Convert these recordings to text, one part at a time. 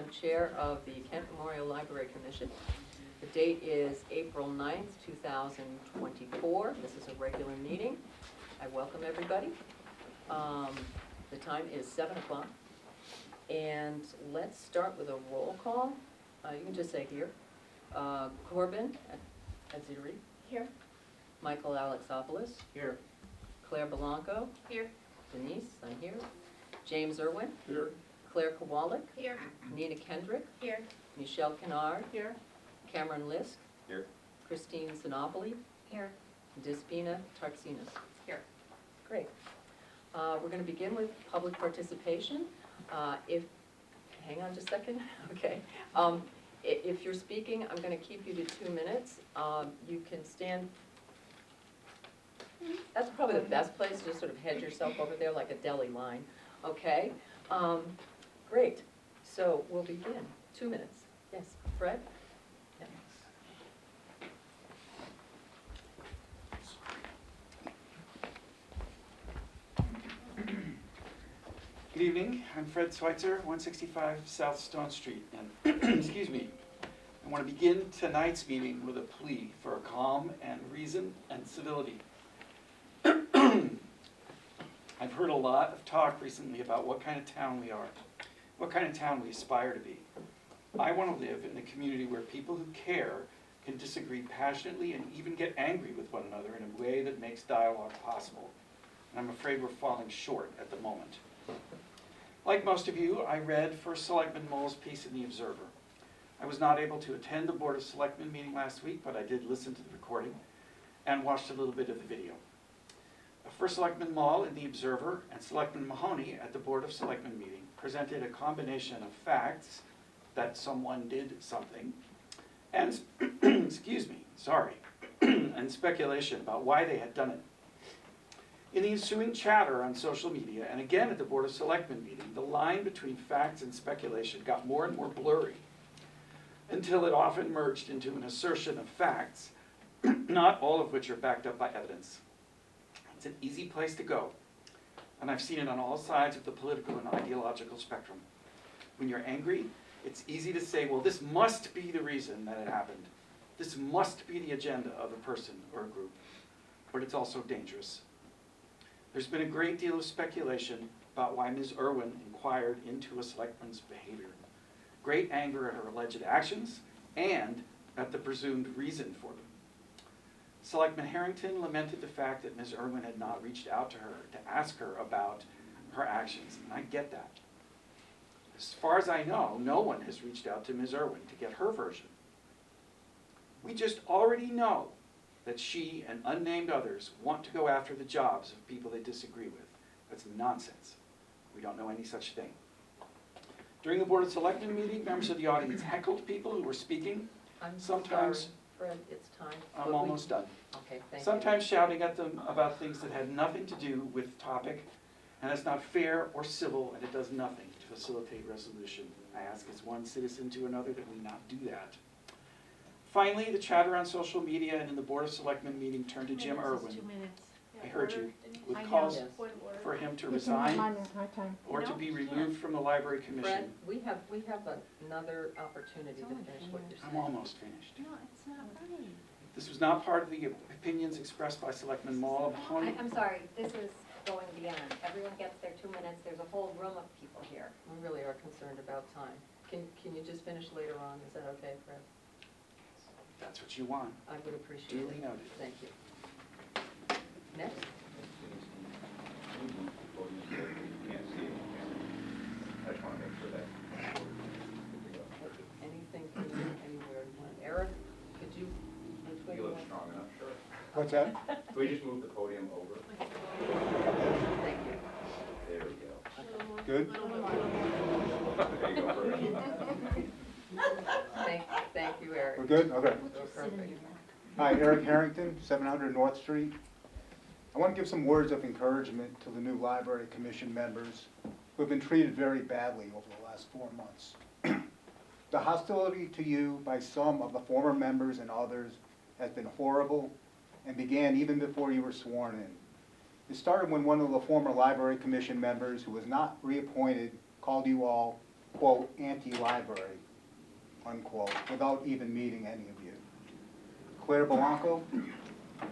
I'm Chair of the Kent Memorial Library Commission. The date is April 9th, 2024. This is a regular meeting. I welcome everybody. The time is 7 o'clock. And let's start with a roll call. You can just say here. Corbin Aziri. Here. Michael Alexopoulos. Here. Claire Belanco. Here. Denise, I'm here. James Irwin. Here. Claire Kowalik. Here. Nina Kendrick. Here. Michelle Kennard. Here. Cameron Lisk. Here. Christine Sinopoli. Here. Despina Tarxinas. Here. Great. We're going to begin with public participation. Hang on just a second. Okay. If you're speaking, I'm going to keep you to 2 minutes. You can stand. That's probably the best place to just sort of head yourself over there like a deli line. Okay. Great. So we'll begin. 2 minutes. Yes, Fred? Yeah. Good evening. I'm Fred Schweitzer, 165 South Stone Street. And excuse me, I want to begin tonight's meeting with a plea for calm and reason and civility. I've heard a lot of talk recently about what kind of town we are, what kind of town we aspire to be. I want to live in a community where people who care can disagree passionately and even get angry with one another in a way that makes dialogue possible. And I'm afraid we're falling short at the moment. Like most of you, I read First Selectman Moll's piece in The Observer. I was not able to attend the Board of Selectmen meeting last week, but I did listen to the recording and watched a little bit of the video. First Selectman Moll in The Observer and Selectman Mahoney at the Board of Selectmen meeting presented a combination of facts that someone did something and, excuse me, sorry, and speculation about why they had done it. In the ensuing chatter on social media, and again at the Board of Selectmen meeting, the line between facts and speculation got more and more blurry until it often merged into an assertion of facts, not all of which are backed up by evidence. It's an easy place to go, and I've seen it on all sides of the political and ideological spectrum. When you're angry, it's easy to say, well, this must be the reason that it happened. This must be the agenda of a person or a group, but it's also dangerous. There's been a great deal of speculation about why Ms. Irwin inquired into a selectman's behavior. Great anger at her alleged actions and at the presumed reason for them. Selectman Harrington lamented the fact that Ms. Irwin had not reached out to her to ask her about her actions, and I get that. As far as I know, no one has reached out to Ms. Irwin to get her version. We just already know that she and unnamed others want to go after the jobs of people they disagree with. That's nonsense. We don't know any such thing. During the Board of Selectmen meeting, members of the audience heckled people who were speaking. I'm Sometimes sorry, Fred, it's time. I'm almost done. Okay, thank you. Sometimes shouting at them about things that had nothing to do with topic, and it's not fair or civil, and it does nothing to facilitate resolution. I ask as one citizen to another that we not do that. Finally, the chatter on social media and in the Board of Selectmen meeting turned to Jim Irwin. 2 minutes. I heard you, with I know. calls Yes. Point of order. for him to You can have resign mine at my time. or to No, be you removed can't. from the Library Fred, Commission. we have another opportunity to only finish 4 what you're I'm saying. almost finished. No, it's not right. This was not part of the opinions expressed by Selectman Moll. I'm sorry, this is going beyond. Everyone gets their 2 minutes, there's a whole room of people here. We really are concerned about time. Can you just finish later on? Is that okay, Fred? That's what you want. I would appreciate Duly it. noted. Thank you. Next? I just want to make sure that. Anything from you, anywhere you want. Eric, could you, which way You you look want? strong enough, sure. What's that? Can we just move the podium over? Thank you. There we go. Good? There you go, perfect. Thank you, Eric. We're good? Okay. Perfect. Hi, Eric Harrington, 700 North Street. I want to give some words of encouragement to the new Library Commission members who have been treated very badly over the last 4 months. The hostility to you by some of the former members and others has been horrible and began even before you were sworn in. It started when one of the former Library Commission members who was not reappointed called you all quote, anti-library, unquote, without even meeting any of you. Claire Belanco,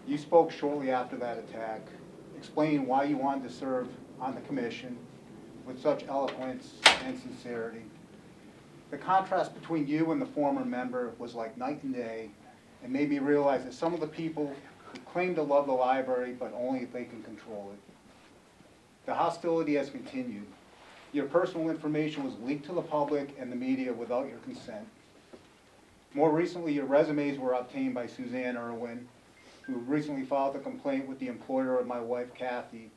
you spoke shortly after that attack, explaining why you wanted to serve on the commission with such eloquence and sincerity. The contrast between you and the former member was like night and day, and made me realize that some of the people who claim to love the library, but only if they can control it. The hostility has continued. Your personal information was leaked to the public and the media without your consent. More recently, your resumes were obtained by Suzanne Irwin, who recently filed a complaint with the employer of my wife, Kathy,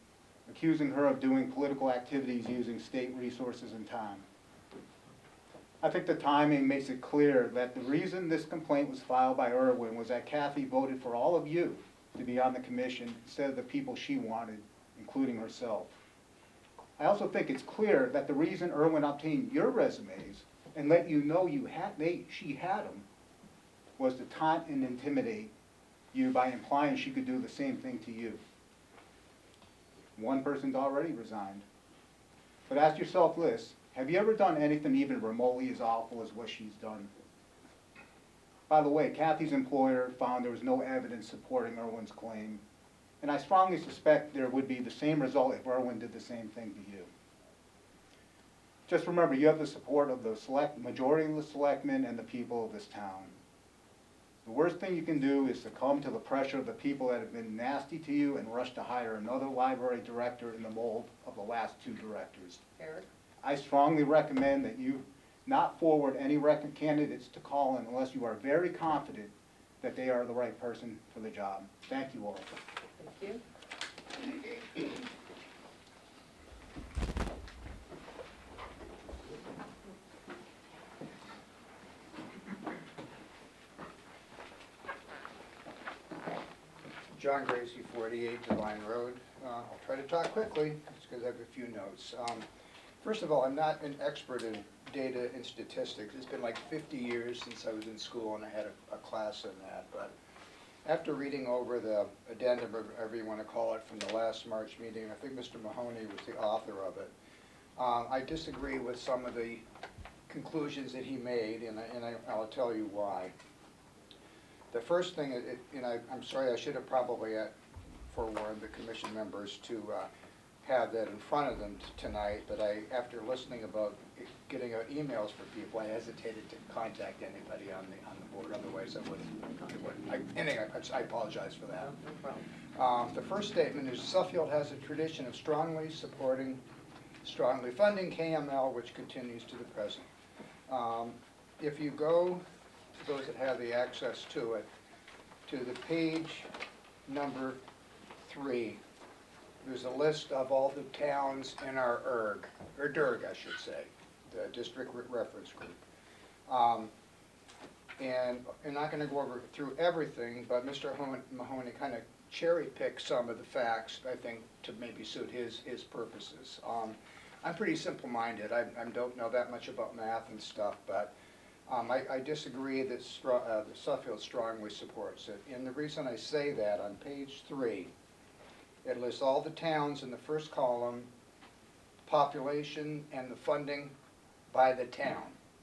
accusing her of doing political activities using state resources and time. I think the timing makes it clear that the reason this complaint was filed by Irwin was that Kathy voted for all of you to be on the commission instead of the people she wanted, including herself. I also think it's clear that the reason Irwin obtained your resumes and let you know she had them was to taunt and intimidate you by implying she could do the same thing to you. One person's already resigned. But ask yourself this, have you ever done anything even remotely as awful as what she's done? By the way, Kathy's employer found there was no evidence supporting Irwin's claim, and I strongly suspect there would be the same result if Irwin did the same thing to you. Just remember, you have the support of the majority of the selectmen and the people of this town. The worst thing you can do is succumb to the pressure of the people that have been nasty to you and rush to hire another library director in the mold of the last two directors. Eric? I strongly recommend that you not forward any candidates to call in unless you are very confident that they are the right person for the job. Thank you all. Thank you. John Gracie, 48 Divine Road. I'll try to talk quickly, just because I have a few notes. First of all, I'm not an expert in data and statistics. It's been like 50 years since I was in school and I had a class in that. But after reading over the addendum, or whatever you want to call it, from the last March meeting, I think Mr. Mahoney was the author of it. I disagree with some of the conclusions that he made, and I'll tell you why. The first thing, I'm sorry, I should have probably forewarned the commission members to have that in front of them tonight, but after listening about getting out emails for people, I hesitated to contact anybody on the board, otherwise I wouldn't. Anyway, I apologize for that. No problem. The first statement is Suffield has a tradition of strongly funding KML, which continues to the present. If you go, those that have the access to it, to the page number 3, there's a list of all the towns in our ERG, or DIRG I should say, the District Reference Group. And I'm not going to go through everything, but Mr. Mahoney kind of cherry-picked some of the facts, I think, to maybe suit his purposes. I'm pretty simple-minded. I don't know that much about math and stuff, but I disagree that Suffield strongly supports it. And the reason I say that, on page 3, it lists all the towns in the first column, population, and the funding by the town.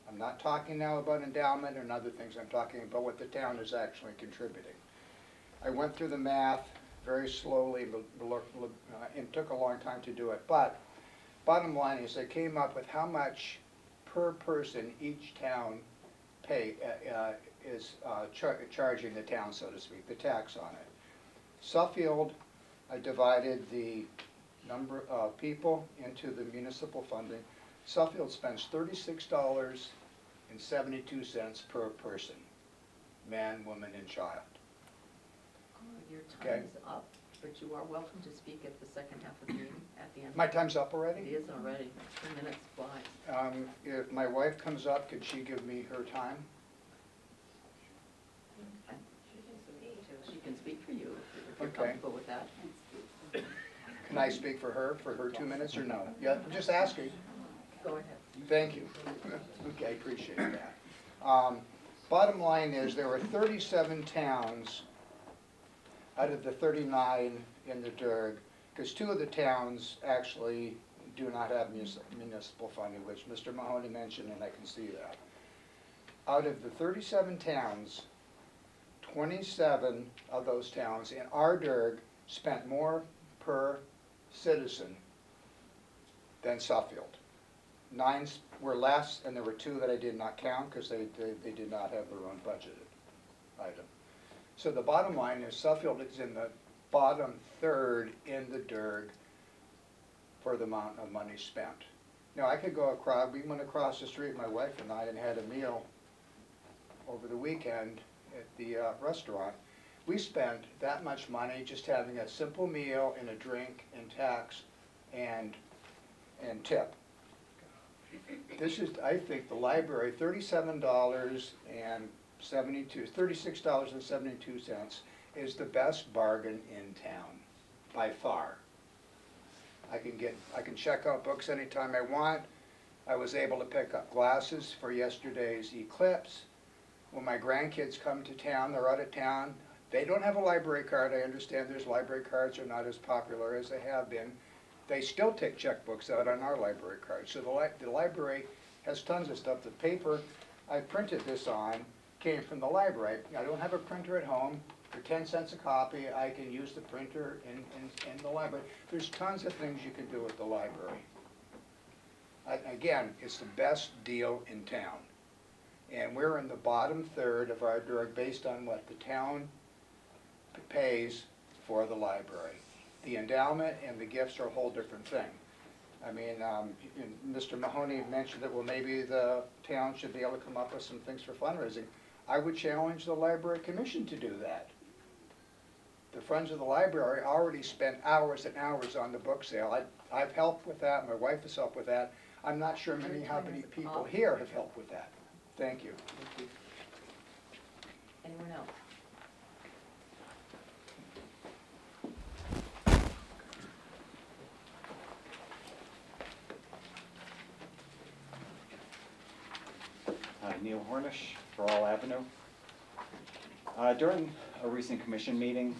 I'm not talking now about endowment and other things. I'm talking about what the town is actually contributing. I went through the math very slowly, and took a long time to do it. But bottom line is I came up with how much per person each town is charging the town, so to speak, the tax on it. Suffield, I divided the number of people into the municipal funding. Suffield spends $36.72 per person, man, woman, and child. Your Okay. time is up, but you are welcome to speak at the second half of the meeting at the end. My time's up It already? is already. 2 minutes flies. If my wife comes up, could she give me her time? She can speak for you if you're Okay. comfortable with that. Can I speak for her 2 minutes, or no? Yeah, just asking. Go ahead. Thank you. Okay, I appreciate that. Bottom line is, there were 37 towns out of the 39 in the DIRG, because 2 of the towns actually do not have municipal funding, which Mr. Mahoney mentioned, and I can see that. Out of the 37 towns, 27 of those towns in our DERG spent more per citizen than Suffield. 9 were less, and there were 2 that I did not count because they did not have their own budgeted item. So the bottom line is Suffield is in the bottom third in the DERG for the amount of money spent. Now, I could go across, we went across the street, my wife and I, and had a meal over the weekend at the restaurant. We spent that much money just having a simple meal and a drink and tax and tip. This is, I think, the library, $36.72 is the best bargain in town, by far. I can check out books anytime I want. I was able to pick up glasses for yesterday's eclipse. When my grandkids come to town, they're out of town, they don't have a library card. I understand there's library cards are not as popular as they have been. They still take checkbooks out on our library cards. So the library has tons of stuff. The paper I printed this on came from the library. I don't have a printer at home. For 10 cents a copy, I can use the printer in the library. There's tons of things you can do at the library. Again, it's the best deal in town. And we're in the bottom third of our DERG based on what the town pays for the library. The endowment and the gifts are a whole different thing. I mean, Mr. Mahoney mentioned that, well, maybe the town should be able to come up with some things for fundraising. I would challenge the Library Commission to do that. The Friends of the Library already spent hours and hours on the book sale. I've helped with that, my wife has helped with that. I'm not sure how many people here have helped with that. Thank you. Thank you. Anyone else? Neil Hornish, for All Avenue. During a recent commission meeting,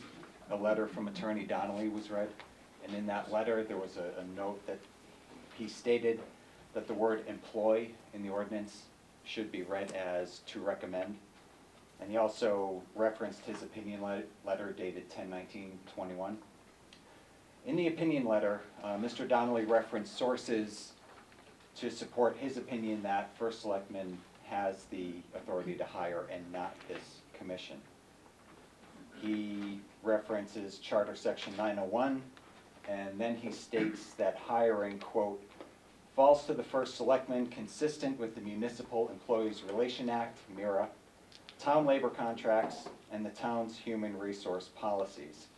a letter from Attorney Donnelly was read, and in that letter there was a note that he stated that the word employ in the ordinance should be read as to recommend. And he also referenced his opinion letter dated 10/19/21. In the opinion letter, Mr. Donnelly referenced sources to support his opinion that First Selectman has the authority to hire and not this commission. He references Charter Section 901, and then he states that hiring, quote, falls to the First Selectman consistent with the Municipal Employees Relation Act, MIRA, town labor contracts, and the town's human resource policies.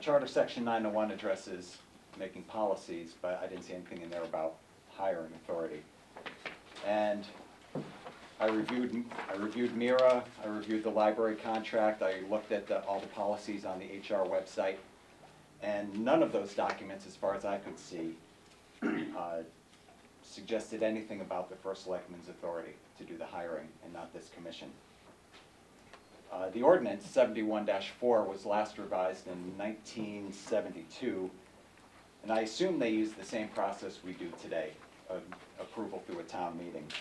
Charter Section 901 addresses making policies, but I didn't see anything in there about hiring authority. And I reviewed MIRA, I reviewed the library contract, I looked at all the policies on the HR website, and none of those documents, as far as I could see, suggested anything about the First Selectman's authority to do the hiring and not this commission. The ordinance 71-4 was last revised in 1972, and I assume they use the same process we do today, approval through a town meeting.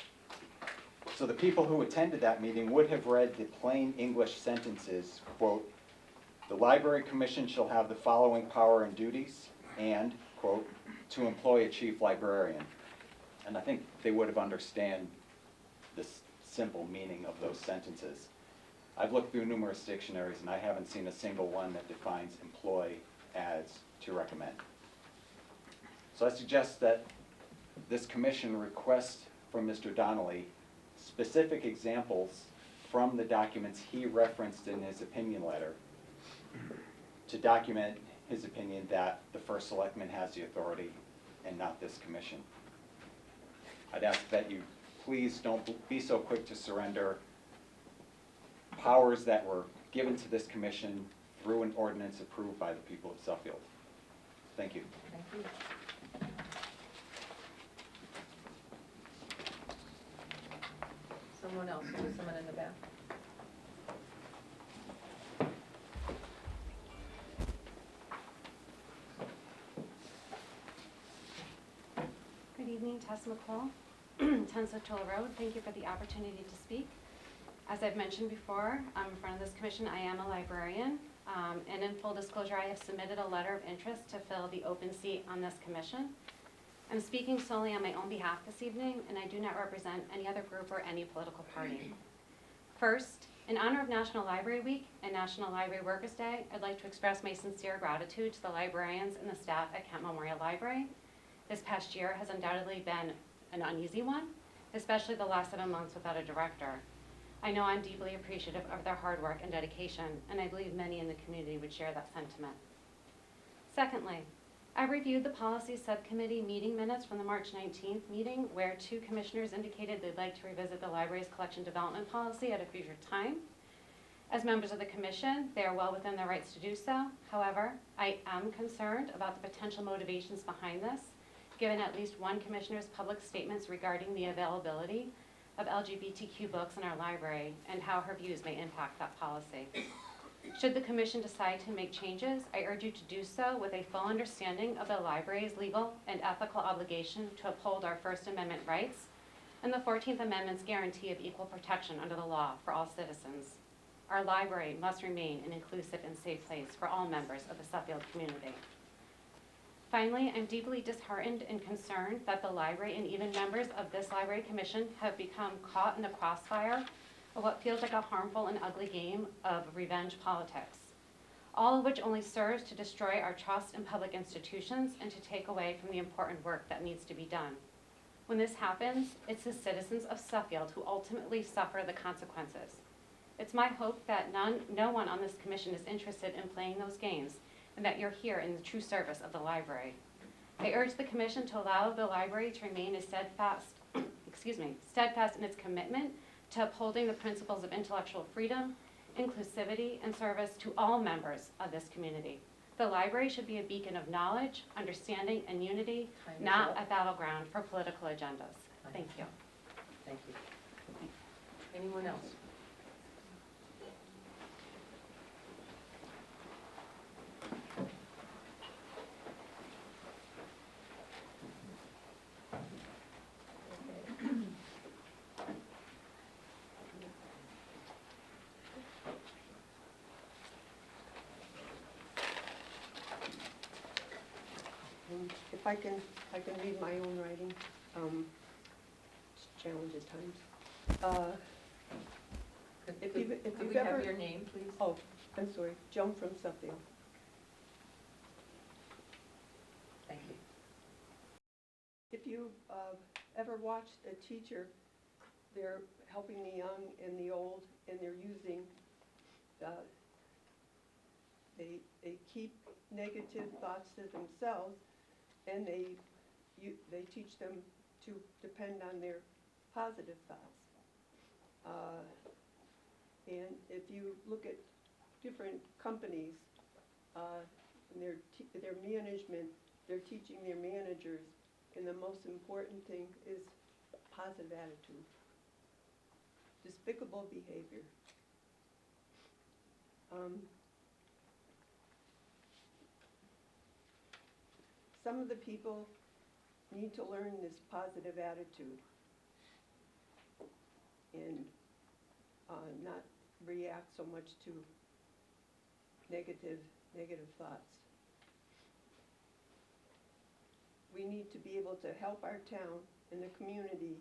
So the people who attended that meeting would have read the plain English sentences, quote, the Library Commission shall have the following power and duties, and, quote, to employ a chief librarian. And I think they would have understand this simple meaning of those sentences. I've looked through numerous dictionaries and I haven't seen a single one that defines employ as to recommend. So I suggest that this commission request from Mr. Donnelly specific examples from the documents he referenced in his opinion letter to document his opinion that the First Selectman has the authority and not this commission. I'd ask that you please don't be so quick to surrender powers that were given to this commission through an ordinance approved by the people of Suffield. Thank you. Thank you. Someone else, there's someone in the back. evening, Tess McCall, 10 Sotola Road. Thank you for the opportunity to speak. As I've mentioned before, I'm in front of this commission. I am a librarian. And in full disclosure, I have submitted a letter of interest to fill the open seat on this commission. I'm speaking solely on my own behalf this evening, and I do not represent any other group or any political party. First, in honor of National Library Week and National Library Workers' Day, I'd like to express my sincere gratitude to the librarians and the staff at Kent Memorial Library. This past year has undoubtedly been an uneasy one, especially the last 7 months without a director. I know I'm deeply appreciative of their hard work and dedication, and I believe many in the community would share that sentiment. Secondly, I reviewed the policy subcommittee meeting minutes from the March 19th meeting, where 2 commissioners indicated they'd like to revisit the library's collection development policy at a future time. As members of the commission, they are well within their rights to do so. However, I am concerned about the potential motivations behind this, given at least one commissioner's public statements regarding the availability of LGBTQ books in our library and how her views may impact that policy. Should the commission decide to make changes, I urge you to do so with a full understanding of the library's legal and ethical obligation to uphold our First Amendment rights and the 14th Amendment's guarantee of equal protection under the law for all citizens. Our library must remain an inclusive and safe place for all members of the Suffield community. Finally, I'm deeply disheartened and concerned that the library and even members of this library commission have become caught in the crossfire of what feels like a harmful and ugly game of revenge politics, all of which only serves to destroy our trust in public institutions and to take away from the important work that needs to be done. When this happens, it's the citizens of Suffield who ultimately suffer the consequences. It's my hope that no one on this commission is interested in playing those games, and that you're here in the true service of the library. I urge the commission to allow the library to remain as steadfast in its commitment to upholding the principles of intellectual freedom, inclusivity, and service to all members of this community. The library should be a beacon of knowledge, understanding, and unity, not a battleground for political agendas. Thank you. Thank you. Anyone else? If I can read my own writing, it's challenge at times. If Could you've we have ever- your name, please? Oh, I'm sorry, Joan from Suffield. Thank you. If you ever watched a teacher, they're helping the young and the old, and they're using, they keep negative thoughts to themselves, and they teach them to depend on their positive thoughts. And if you look at different companies, and their management, they're teaching their managers, and the most important thing is positive attitude. Despicable behavior. Some of the people need to learn this positive attitude and not react so much to negative thoughts. We need to be able to help our town and the community,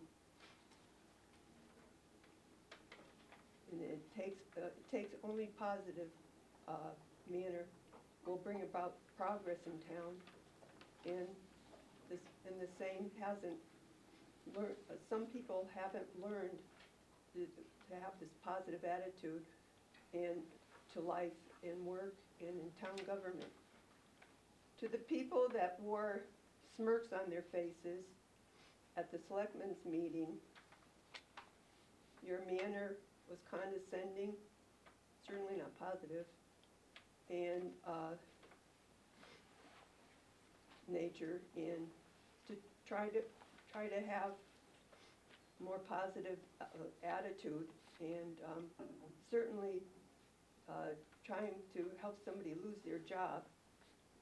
and it takes only positive manner will bring about progress in town. And the same hasn't learned. Some people haven't learned to have this positive attitude and to life and work and in town government. To the people that wore smirks on their faces at the selectmen's meeting, your manner was condescending, certainly not positive, and nature, and to try to have more positive attitude, and certainly trying to help somebody lose their job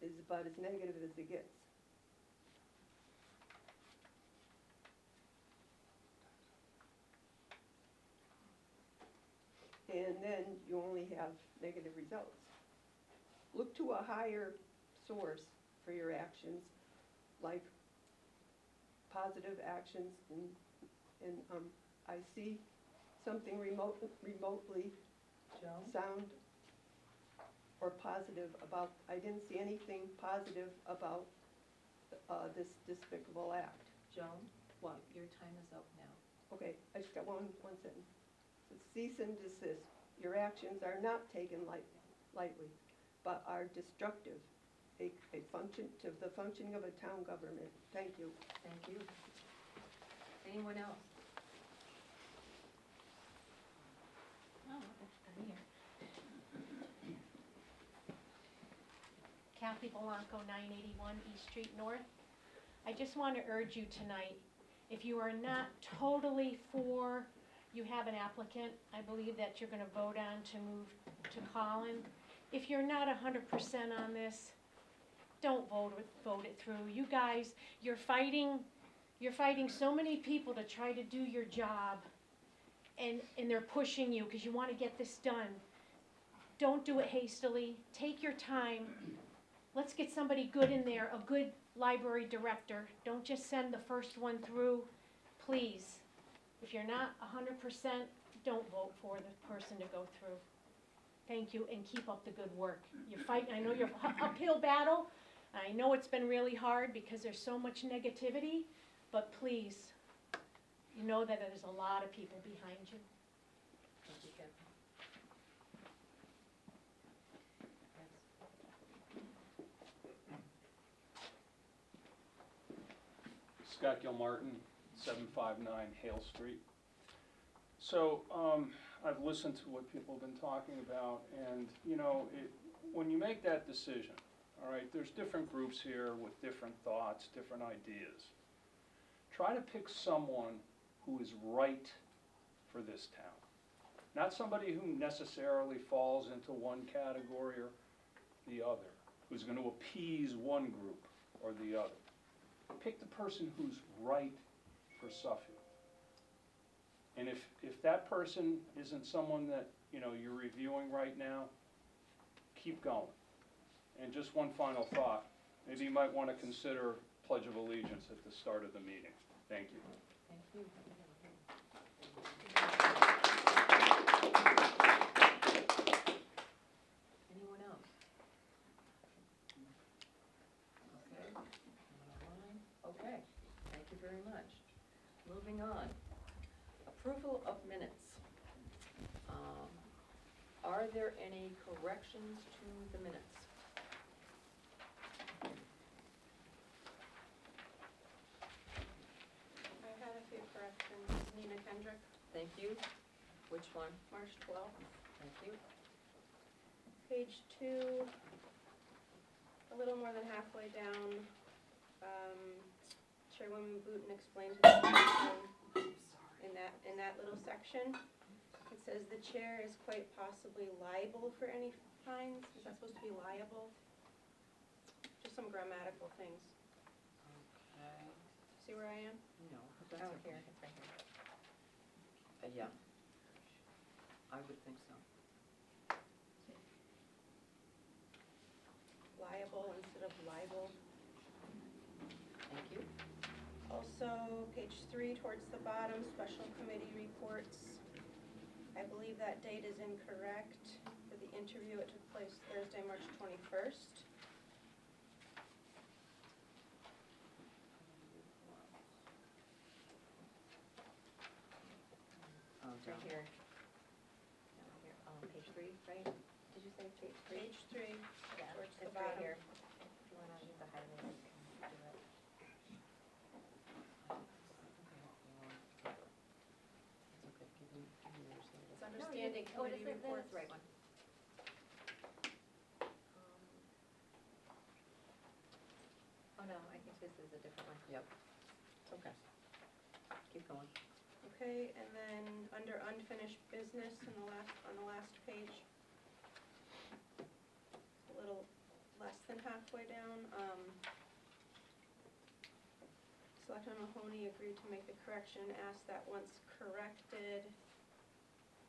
is about as negative as it gets. and then you only have negative results. Look to a higher source for your actions, like positive actions, and I see something remotely Joan? sound or positive about, I didn't see anything positive about this despicable act. Joan? What? Your time is up now. Okay, I just got one sentence. It says, cease and desist. Your actions are not taken lightly, but are destructive, a function to the functioning of a town government. Thank you. Thank you. Anyone else? Oh, I'm here. Kathy Belanco, 981 East Street North. I just want to urge you tonight, if you are not totally for, you have an applicant, I believe that you're going to vote on to move to Colin. If you're not 100% on this, don't vote it through. You guys, you're fighting so many people to try to do your job, and they're pushing you because you want to get this done. Don't do it hastily. Take your time. Let's get somebody good in there, a good library director. Don't just send the first one through, please. If you're not 100%, don't vote for the person to go through. Thank you, and keep up the good work. You're fighting, I know you're uphill battle. I know it's been really hard because there's so much negativity, but please, you know that there's a lot of people behind you. Thank you, Kathy. Yes. Scott Gilmartin, 759 Hale Street. So I've listened to what people have been talking about, and you know, when you make that decision, all right, there's different groups here with different thoughts, different ideas. Try to pick someone who is right for this town. Not somebody who necessarily falls into one category or the other, who's going to appease one group or the other. Pick the person who's right for Suffield. And if that person isn't someone that, you know, you're reviewing right now, keep going. And just one final thought, maybe you might want to consider Pledge of Allegiance at the start of the meeting. Thank you. Thank you. Anyone else? Okay. Okay, thank you very much. Moving on. Approval of minutes. Are there any corrections to the minutes? I had a few corrections. Nina Kendrick, Thank you. Which one? March 12th. Thank you. Page 2, a little more than halfway down, Chairwoman Booton explained to the commission in that little section. It says the chair is quite possibly liable for any fines. Is that supposed to be liable? Just some grammatical things. Okay. See where I am? No, that's Oh, okay. here, it's right here. Yeah. I would think so. Liable instead of libel. Thank you. Also, page 3 towards the bottom, special committee reports. I believe that date is incorrect. For the interview, it took place Thursday, March 21st. It's right here. No, here, page 3, right? Did you say page 3? Page 3, Yeah, towards the it's right bottom. here. If you want to use the highlight, do it. It's okay. Give me yours. It's understanding Oh, it is, committee that is reports. the right one. Oh, no, I think this is a different one. Yep. It's okay. Keep going. Okay, and then under unfinished business on the last page, a little less than halfway down, Selectman Mahoney agreed to make the correction, asked that once corrected,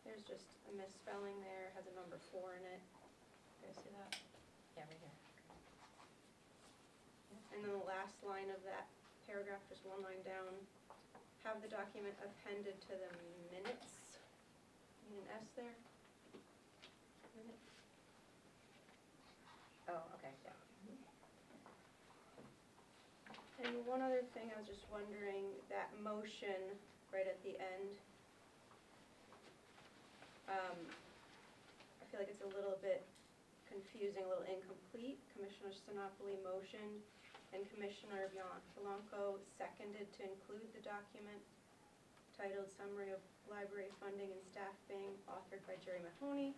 There's just a misspelling there, has a number 4 in it. You guys see that? Yeah, right here. And then the last line of that paragraph, just one line down, have the document appended to the minutes. Need an S there? Minutes. Oh, okay, yeah. And one other thing, I was just wondering, that motion right at the end, I feel like it's a little bit confusing, a little incomplete. Commissioner Sinopoli motioned and Commissioner Blanco seconded to include the document titled Summary of Library Funding and Staffing, authored by Jerry Mahoney,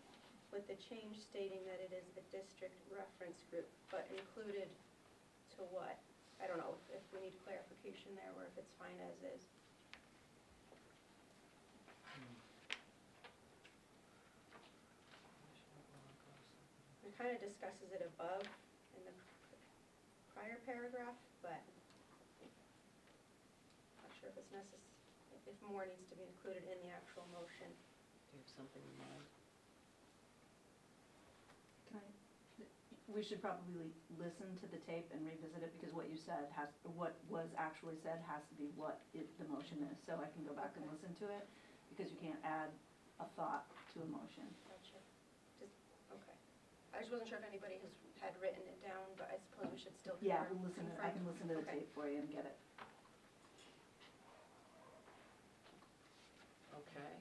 with the change stating that it is the district reference group, but included to what? I don't know if we need clarification there or if it's fine as is. It kind of discusses it above in the prior paragraph, but not sure if it's if more needs to be included in the actual motion. Do you have something in mind? We should probably listen to the tape and revisit it, because what you said what was actually said has to be what the motion is, so I can go back and Okay. listen to it, because you can't add a thought to a motion. Gotcha. Okay. I just wasn't sure if anybody had written it down, but I suppose we should still Yeah, confirm. we'll I can listen to the Okay. tape for you and get it. Okay.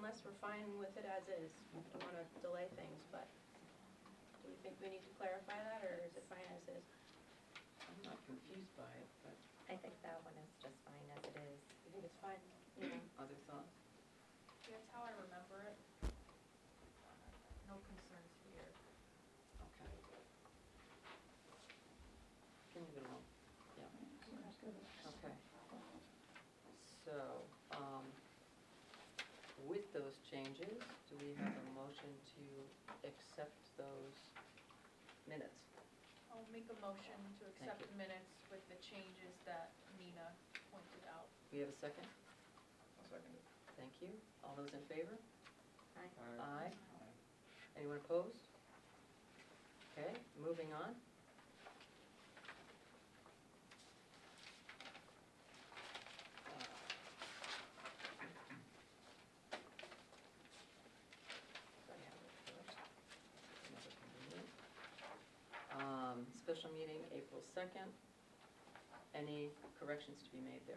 Unless we're fine with it as is. We don't want to delay things, but do we think we need to clarify that, or is it fine as is? I'm not confused by it, but I think that one is just fine as it is. You think it's fine? You know? other thoughts? That's how I remember it. No concerns here. Okay. Can leave it alone, yeah. Okay. So, with those changes, do we have a motion to accept those minutes? I'll make a motion to accept you. the minutes with the changes that Nina pointed out. We have a second? I'll second it. Thank you. All those in favor? Aye. Aye. Anyone opposed? Okay, moving on. Special meeting, April 2nd. Any corrections to be made there?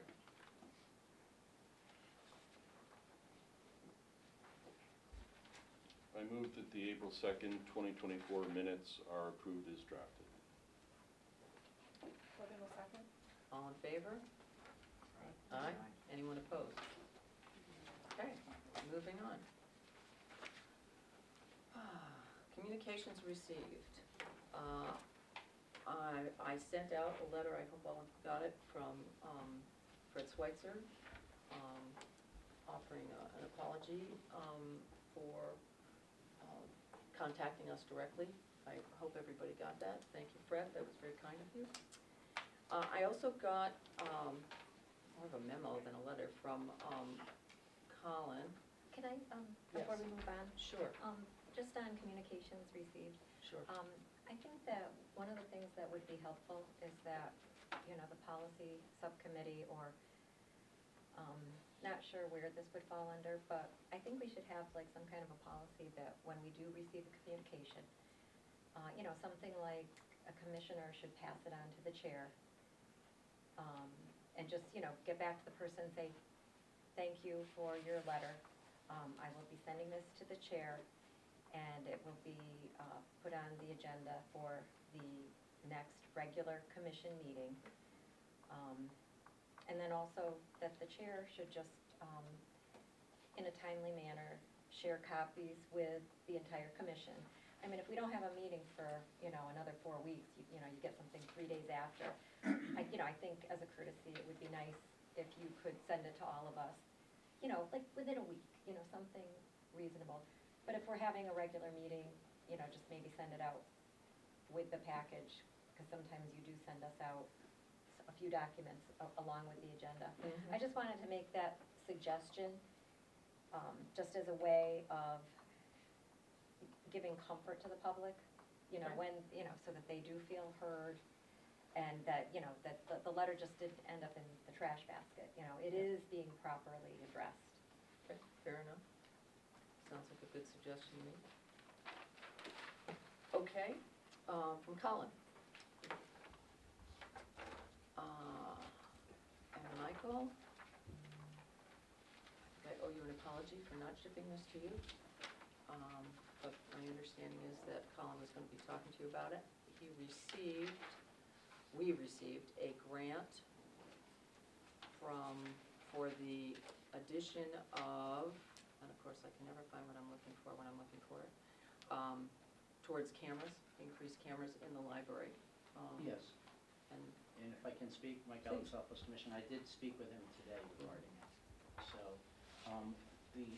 I move that the April 2nd, 2024 minutes are approved as drafted. Put in a second. All in favor? Aye. Anyone opposed? Okay, moving on. Communications received. I sent out a letter, I hope all got it, from Fred Schweitzer, offering an apology for contacting us directly. I hope everybody got that. Thank you, Fred, that was very kind of you. I also got more of a memo than a letter from Colin. Can I, before Yes. we move on? Sure, Just on communications received, sure. I think that one of the things that would be helpful is that, the policy subcommittee, or, not sure where this would fall under, but I think we should have like some kind of a policy that when we do receive a communication, something like a commissioner should pass it on to the chair, and just, get back to the person and say, thank you for your letter. I will be sending this to the chair, and it will be put on the agenda for the next regular commission meeting. And then also that the chair should just, in a timely manner, share copies with the entire commission. I mean, if we don't have a meeting for, another 4 weeks, you get something 3 days after. I think as a courtesy, it would be nice if you could send it to all of us, like within a week, something reasonable. But if we're having a regular meeting, just maybe send it out with the package, because sometimes you do send us out a few documents along with the agenda. Mhm. I just wanted to make that suggestion, just as a way of giving comfort to the public, you know, Okay. when, you know, so that they do feel heard, and that, you know, that the letter just didn't end up in the trash basket, you know, it is being properly addressed. Okay, fair enough. Sounds like a good suggestion to me. Okay, from Colin. And Michael, I owe you an apology for not shipping this to you. But my understanding is that Colin was gonna be talking to you about it. We received a grant for the addition of, and of course, I can never find what I'm looking for when I'm looking for it, towards cameras, increased cameras in the library. Yes, And, and if I can speak, Mike Please. Allen, Southwest Commission, I did speak with him today regarding it. So, the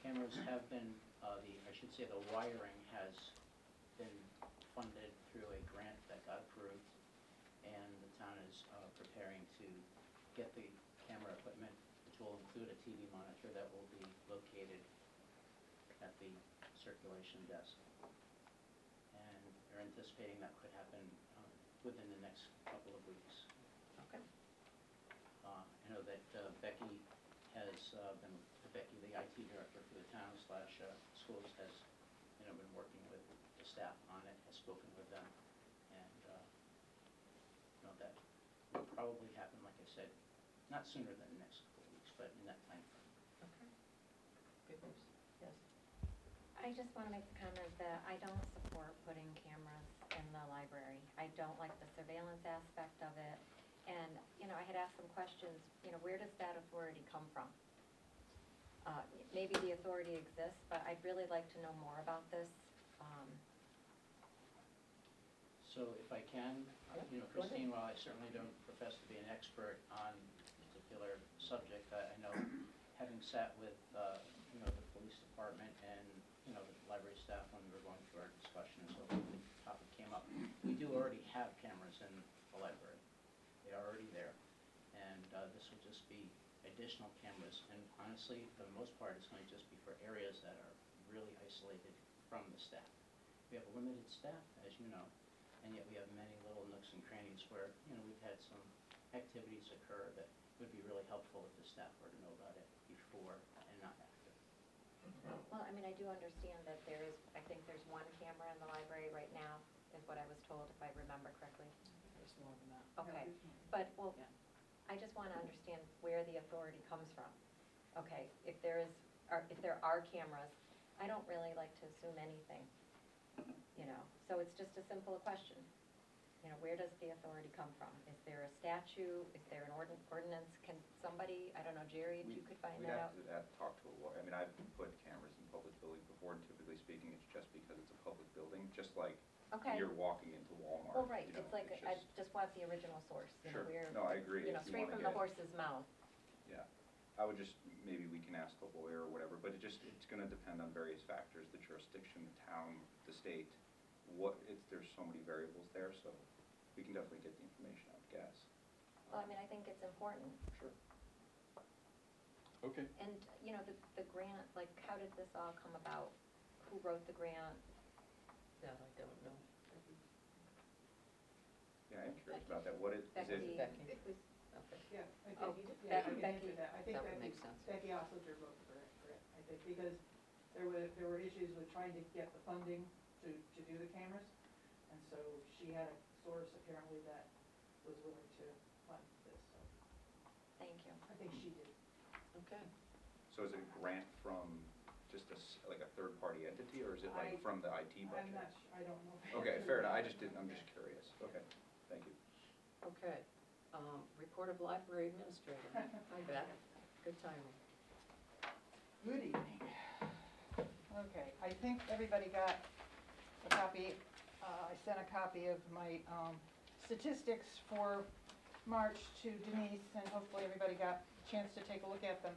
cameras have been, I should say the wiring has been funded through a grant that got approved, and the town is preparing to get the camera equipment, which will include a TV monitor that will be located at the circulation desk. And they're anticipating that could happen within the next couple of weeks. okay. I know that Becky has been, Becky, the IT director for the town slash schools, has, you know, been working with the staff on it, has spoken with them, and, you know, that will probably happen, like I said, not sooner than the next couple of weeks, but in that time frame. Okay. Good news. Yes. I just want to make the comment that I don't support putting cameras in the library. I don't like the surveillance aspect of it. And, you know, I had asked some questions, you know, where does that authority come from? Maybe the authority exists, but I'd really like to know more about this. So if I can, you know, Go ahead. Christine, while I certainly don't profess to be an expert on this particular subject, I know, having sat with, you know, the police department and, you know, the library staff when we were going through our discussion, so when the topic came up, we do already have cameras in the library. They are already there, and this will just be additional cameras, and honestly, for the most part, it's going to just be for areas that are really isolated from the staff. We have a limited staff, as you know, and yet we have many little nooks and crannies where, you know, we've had some activities occur that would be really helpful if the staff were to know about it before and not after. Well, I mean, I do understand that there is, I think there's one camera in the library right now, is what I was told, if I remember correctly. There's more than that. Okay, but, well, Yeah. I just want to understand where the authority comes from. Okay, if there are cameras, I don't really like to assume anything, you know, so it's just a simple question. You know, where does the authority come from? Is there a statute? Is there an ordinance? Can somebody, I don't know, Jerry, if you could find We'd that out? have to talk to a lawyer. I mean, I've put cameras in public buildings before, and typically speaking, it's just because it's a public building, just like Okay. you're walking into Walmart. Well, right, you know, it's like, I just want the original source, you know, Sure. where. No, I agree. You know, If you straight wanna from the get- horse's mouth. Yeah, I would just, maybe we can ask the lawyer or whatever, but it's gonna depend on various factors, the jurisdiction, the town, the state, there's so many variables there, so we can definitely get the information, I would guess. Well, I mean, I think it's important. Sure. Okay. And, you know, the grant, like, how did this all come about? Who wrote the grant? That I don't know. Yeah, I'm curious about that. What is it? Becky. Becky. It was, Okay. yeah, I Oh, think, yeah, I can Becky. answer that. I think That would make sense. Becky Oslinger wrote the grant, I think, because there were issues with trying to get the funding to do the cameras. And so she had a source apparently that was willing to fund this, so Thank you. I think she did. Okay. So is it a grant from just like a third-party entity, or is it like from the IT budget? I'm not, I don't know. Okay, fair enough. I'm just curious. Okay, thank you. Okay. Report of library administrator. Hi, Beth. Good timing. Good evening. Okay, I think everybody got a copy, I sent a copy of my statistics for March to Denise, and hopefully everybody got a chance to take a look at them.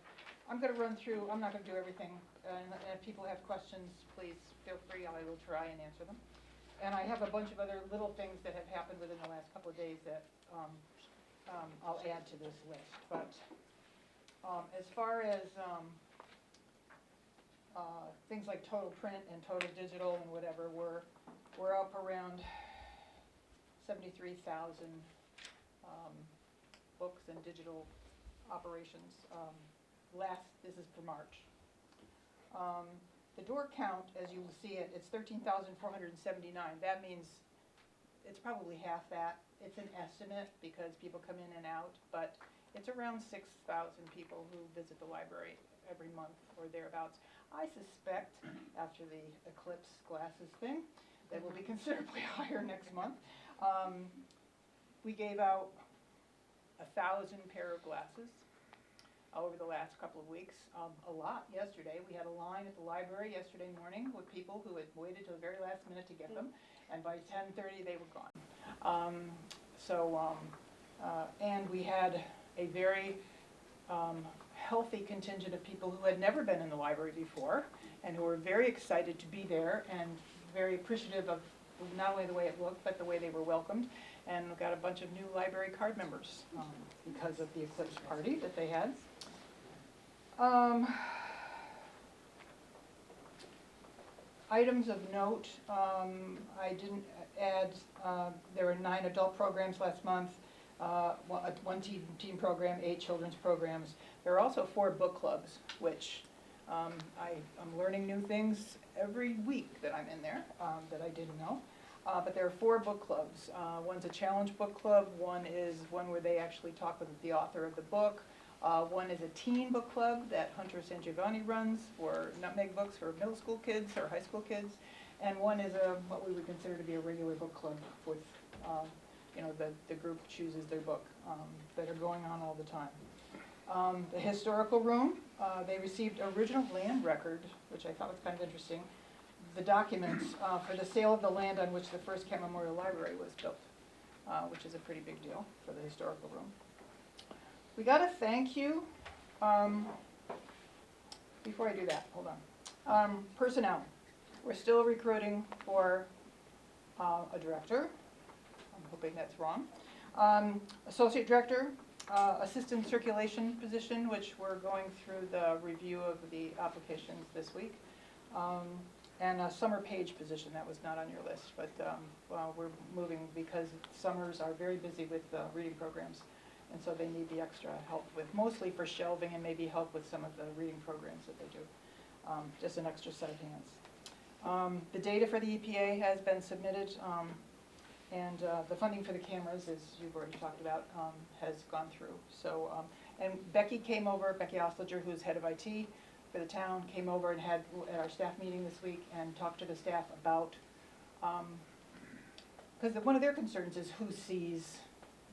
I'm gonna run through, I'm not gonna do everything, and if people have questions, please feel free, I will try and answer them. And I have a bunch of other little things that have happened within the last couple of days that I'll add to this list. But as far as things like total print and total digital and whatever, we're up around 73,000 books and digital operations. This is for March. The door count, as you will see it, it's 13,479. That means it's probably half that. It's an estimate because people come in and out, but it's around 6,000 people who visit the library every month or thereabouts. I suspect after the eclipse glasses thing that will be considerably higher next month. We gave out 1,000 pair of glasses over the last couple of weeks. A lot yesterday. We had a line at the library yesterday morning with people who had waited till the very last minute to get them, and by 10:30 they were gone. And we had a very healthy contingent of people who had never been in the library before and who were very excited to be there and very appreciative of not only the way it looked, but the way they were welcomed. And we got a bunch of new library card members because of the Eclipse party that they had. Items of note, I didn't add, there were 9 adult programs last month, one teen program, 8 children's programs. There are also 4 book clubs, which I'm learning new things every week that I'm in there that I didn't know. But there are 4 book clubs. One's a challenge book club, one is one where they actually talk with the author of the book. One is a teen book club that Hunter San Giovanni runs for nutmeg books for middle school kids or high school kids. And one is what we would consider to be a regular book club with, the group chooses their book that are going on all the time. The historical room, they received original land record, which I thought was kind of interesting, the documents for the sale of the land on which the first Kent Memorial Library was built, which is a pretty big deal for the historical room. We got a thank you. Before I do that, hold on. Personnel. We're still recruiting for a director. I'm hoping that's wrong. Associate director, assistant circulation position, which we're going through the review of the applications this week. And a summer page position, that was not on your list, but we're moving because summers are very busy with reading programs. And so they need the extra help with, mostly for shelving and maybe help with some of the reading programs that they do. Just an extra set of hands. The data for the EPA has been submitted, and the funding for the cameras, as you've already talked about, has gone through. So, and Becky came over, Becky Osliger, who's head of IT for the town, came over and had at our staff meeting this week and talked to the staff about, because one of their concerns is who sees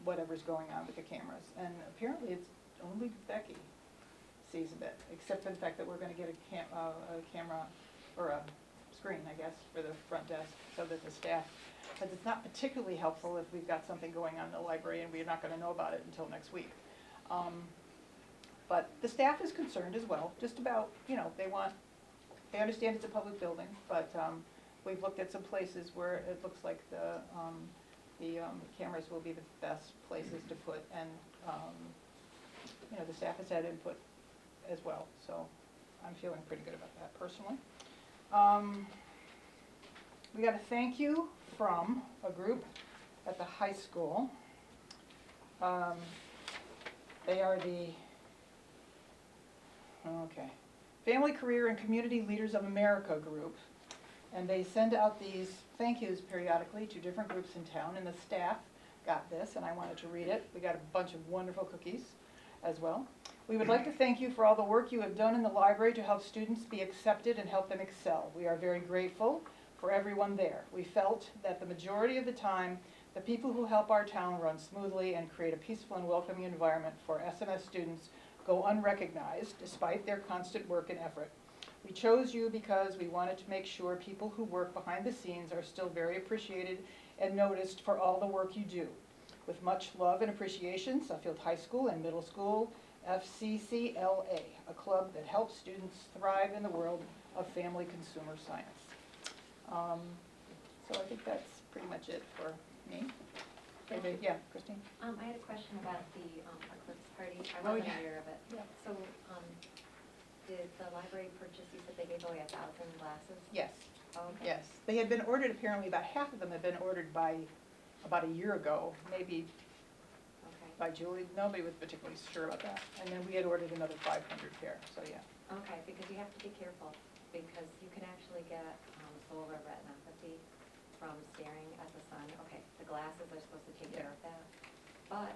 whatever's going on with the cameras. And apparently it's only Becky sees a bit, except for the fact that we're going to get a camera, or a screen, I guess, for the front desk, so that the staff, because it's not particularly helpful if we've got something going on in the library and we're not going to know about it until next week. But the staff is concerned as well, just about, they understand it's a public building, but we've looked at some places where it looks like the cameras will be the best places to put, and the staff has had input as well, so I'm feeling pretty good about that personally. We got a thank you from a group at the high school. They are the Family, Career, and Community Leaders of America group. And they send out these thank yous periodically to different groups in town, and the staff got this, and I wanted to read it. We got a bunch of wonderful cookies as well. We would like to thank you for all the work you have done in the library to help students be accepted and help them excel. We are very grateful for everyone there. We felt that the majority of the time, the people who help our town run smoothly and create a peaceful and welcoming environment for SMS students go unrecognized despite their constant work and effort. We chose you because we wanted to make sure people who work behind the scenes are still very appreciated and noticed for all the work you do. With much love and appreciation, Suffield High School and Middle School FCCLA, a club that helps students thrive in the world of family consumer science. So I think that's pretty much it for me. Maybe, yeah, Christine? I had a question about the eclipse party. I Oh, wasn't yeah. aware of it. Yeah. So, did the library purchase, you said they gave away 1,000 glasses? Yes, Oh, okay. yes. They had been ordered, apparently about half of them had been ordered by about a year ago, maybe Okay. by Julie. Nobody was particularly sure about that. And then we had ordered another 500 pair, so yeah. Okay, because you have to be careful, because you can actually get solar retinopathy from staring at the sun. Okay, the glasses are supposed to take care of that, but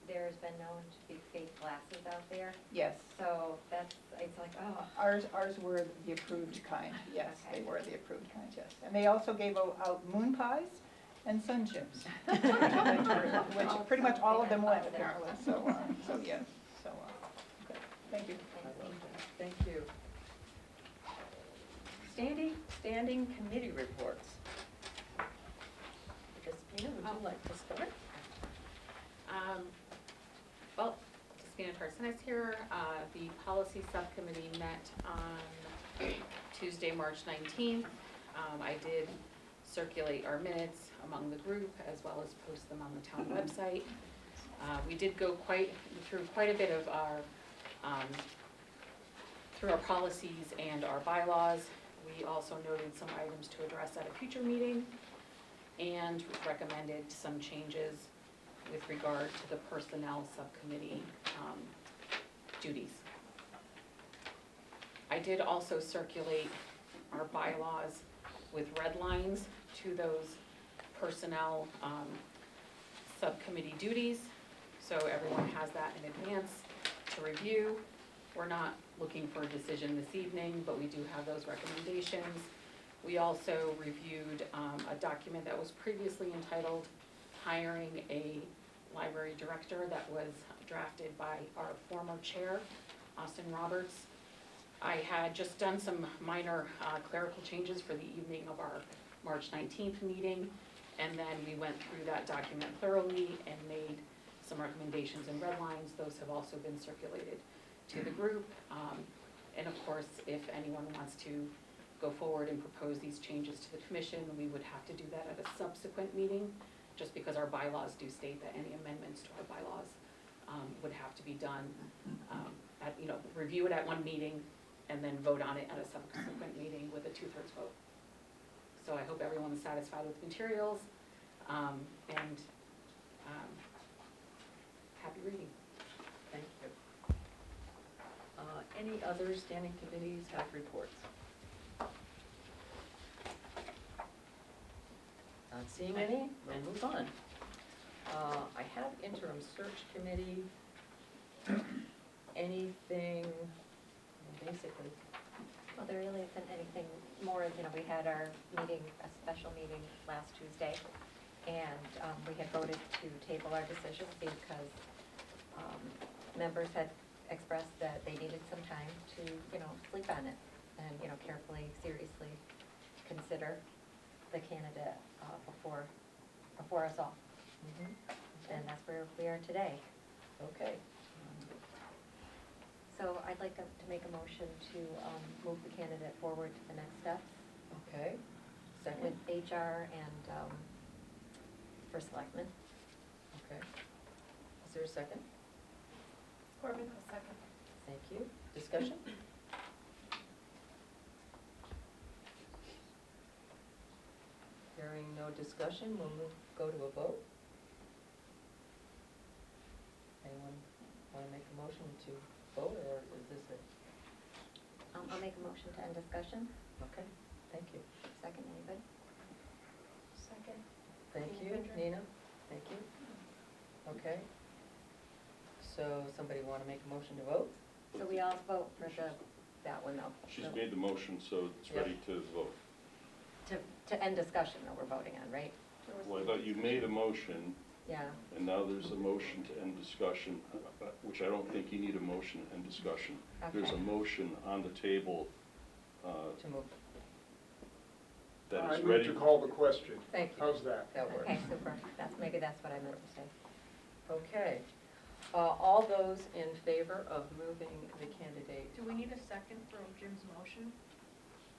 there's been known to be fake glasses out there, Yes. so that's, it's like, oh. Ours were the approved kind, yes, Okay. they were the approved kind, yes. And they also gave out moon pies and sun chips, which pretty much all of them went apparently, so, yeah, so, okay, thank you. Thank you. Standing committee reports. Christina, would you like to start? Well, Christina Tarsonis here. The policy subcommittee met on Tuesday, March 19th. I did circulate our minutes among the group as well as post them on the town website. We did go through quite a bit of our, through our policies and our bylaws. We also noted some items to address at a future meeting and recommended some changes with regard to the personnel subcommittee duties. I did also circulate our bylaws with red lines to those personnel subcommittee duties, so everyone has that in advance to review. We're not looking for a decision this evening, but we do have those recommendations. We also reviewed a document that was previously entitled Hiring a Library Director that was drafted by our former chair, Austin Roberts. I had just done some minor clerical changes for the evening of our March 19th meeting, and then we went through that document thoroughly and made some recommendations in red lines. Those have also been circulated to the group. And of course, if anyone wants to go forward and propose these changes to the commission, we would have to do that at a subsequent meeting, just because our bylaws do state that any amendments to our bylaws would have to be done review it at one meeting and then vote on it at a subsequent meeting with a 2/3 vote. So I hope everyone is satisfied with the materials and happy reading. Thank you. Any other standing committees have reports? Not seeing any, we'll move on. I have interim search committee. Anything, basically, Well, there really isn't anything more, we had our meeting, a special meeting last Tuesday, and we had voted to table our decision because members had expressed that they needed some time to, sleep on it and, carefully, seriously consider the candidate before us all. And that's where we are today. okay. So I'd like to make a motion to move the candidate forward to the next steps Okay. with Second, HR and first selectman. okay. Is there a second? Corbin, a second. Thank you. Discussion? Hearing no discussion, we'll go to a vote. Anyone want to make a motion to vote, or is this it? I'll make a motion to end discussion. Okay, thank you. Second, anybody? Second. Thank Nina you, Vendra. Nina. Thank you. Okay. So somebody want to make a motion to vote? So we all vote for that one though. She's So made the motion, so it's Yep. ready to vote. To end discussion that we're voting on, right? Well, I thought you made a motion, Yeah. and now there's a motion to end discussion, which I don't think you need a motion to end discussion. There's a Okay. motion on the table To move. that I is move ready. to call the question. Thank you. How's that? That works. Okay, super. Maybe that's what I meant to say. Okay. All those in favor of moving the candidate? Do we need a second for Jim's motion?